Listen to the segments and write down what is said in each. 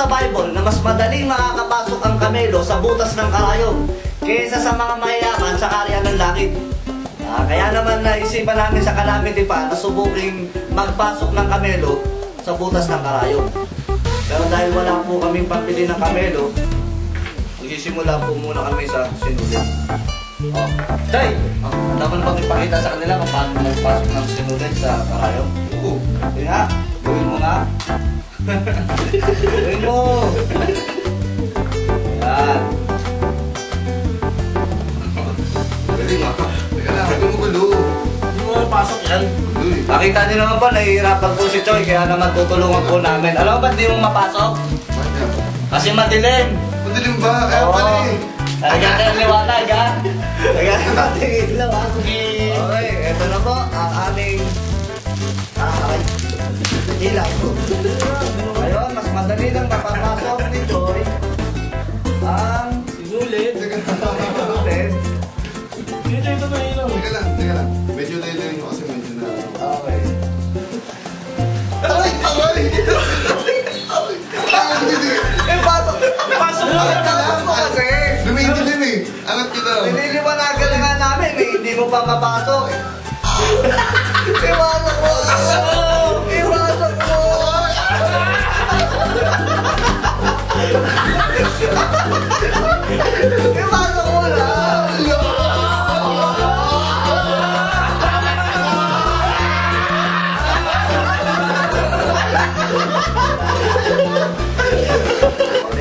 sa Bible na mas madaling makakapasok ang kamelo sa butas ng karayom kaysa sa mga mayayaman sa karya ng langit. Kaya naman naisipan namin sa Calamity pa na subuking magpasok ng kamelo sa butas ng karayom. Pero dahil wala po kaming pambili ng kamelo, magsisimula po muna kami sa sinulit. Day! Dapat bang ipakita sa kanila kung paano magpasok ng sinulit sa karayom? Oo. Sige nga, gawin mo nga. Gawin mo! Ayan. Galing ah. Teka lang, huwag mo gulo. Hindi mo mapasok yan. Nakita niyo naman po, nahihirapan po si Choi, kaya naman tutulungan po namin. Alam mo ba't di mo mapasok? Kasi madilim. Madilim ba? Kaya pala eh. Lagyan tayo liwanag ha? Lagyan natin ilaw ha? Okay, eto na po ang aming ilaw. Ngayon, mas madali lang mapapasok ni Choi ang Sinulit. sinulit. Dito na ilaw. Teka lang. Medyo layo mo kasi medyo na. Okay. Aray! Pasok mo kasi. Lumidilim eh. Angat kita. Nililiwanagan na nga namin eh, hindi mo pa mapasok. Iwasok mo! Iwasok mo! Iwasok mo lang!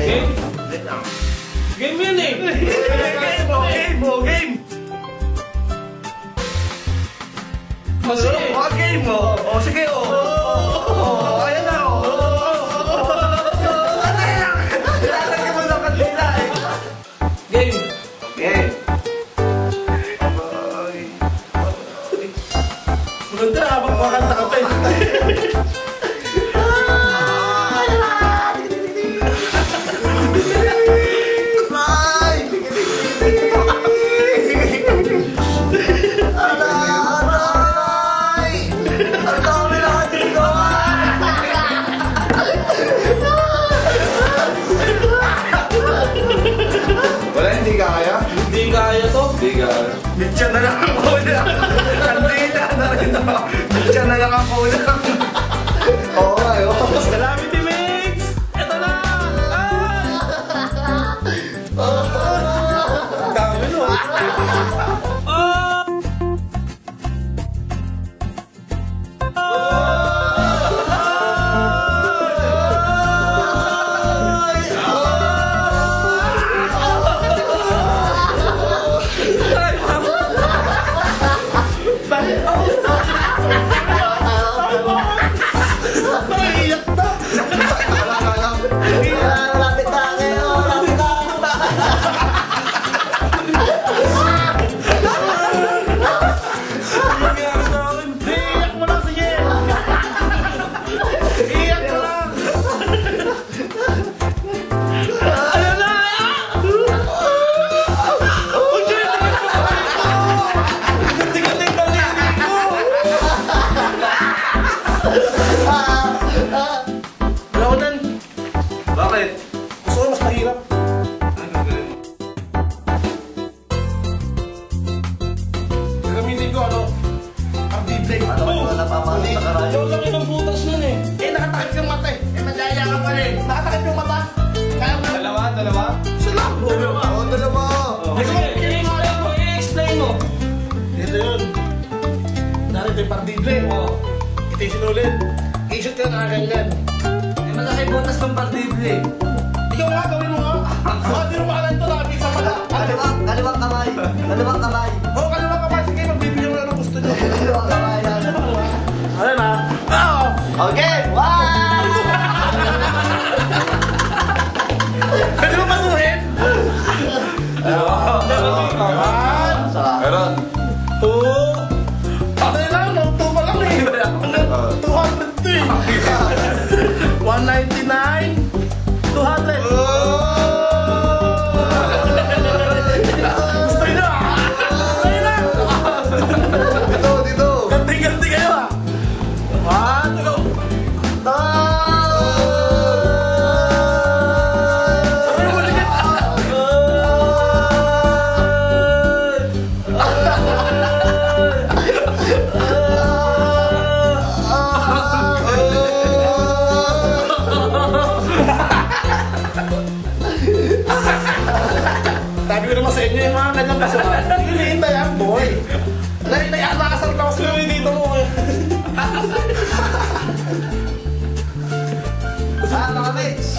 Game? Game yun eh! Game! O sige! Game mo! O sige o! Ayan na o! Ano yan? Lalagyan mo ng kandila eh! Game! Game! Maganda habang makanta ka pa eh. Hindi kaya? Hindi kaya to. Hindi kaya. Bityan na lang ako na! Kandila na rin ako! Bityan na lang ako na! Oo nga yun! Calamity Mix! Ito na! Ang dami no? Naiiyak na! Lapit na ngayon! Lapit na! Nangyari sa akin. Iiyak mo lang, sige! Iiyak mo lang! Ayun na! Oh, shit! Tingnan yung balinig ko! Ronan, Bakit? gusto ko mas mahirap. Gagamitin ko ano? Ang D-Blade. Ano ba napapasok sa karayom? Yung laki ng butas nun eh. Nakatakip yung mata eh. Madaya ka pa rin. Nakatakip yung mata. Kaya mo. Dalawa? Isa lang. Dalawa. Oo, dalawa. Sige, i-explain mo. Ito yun. Narito yung pang-D-Blade. Ito yung sinulit. I-shoot ka na ganyan. May malaki butas ng partible eh. Ikaw nga, gawin mo nga. Hindi mo makalan ito. Nakapit sa mata. Kaliwang kamay. Kaliwang kamay. Oo, kaliwa ka pa. Sige, magbibigyan mo na ng gusto niyo. Kaliwang kamay. Ano na? Oo. Okay! Wow! Pwede mo pasuhin? Meron. 2. Patay lang, no? 2 pa lang eh. 200 to eh. 199. 200. Gusto nyo? Gusto nyo na? Dito. Ganda ko naman sa inyo yung mga ganyang kasuhan. Hindi na yan, boy. Nakasal na kasi kami dito mo. Mga mates,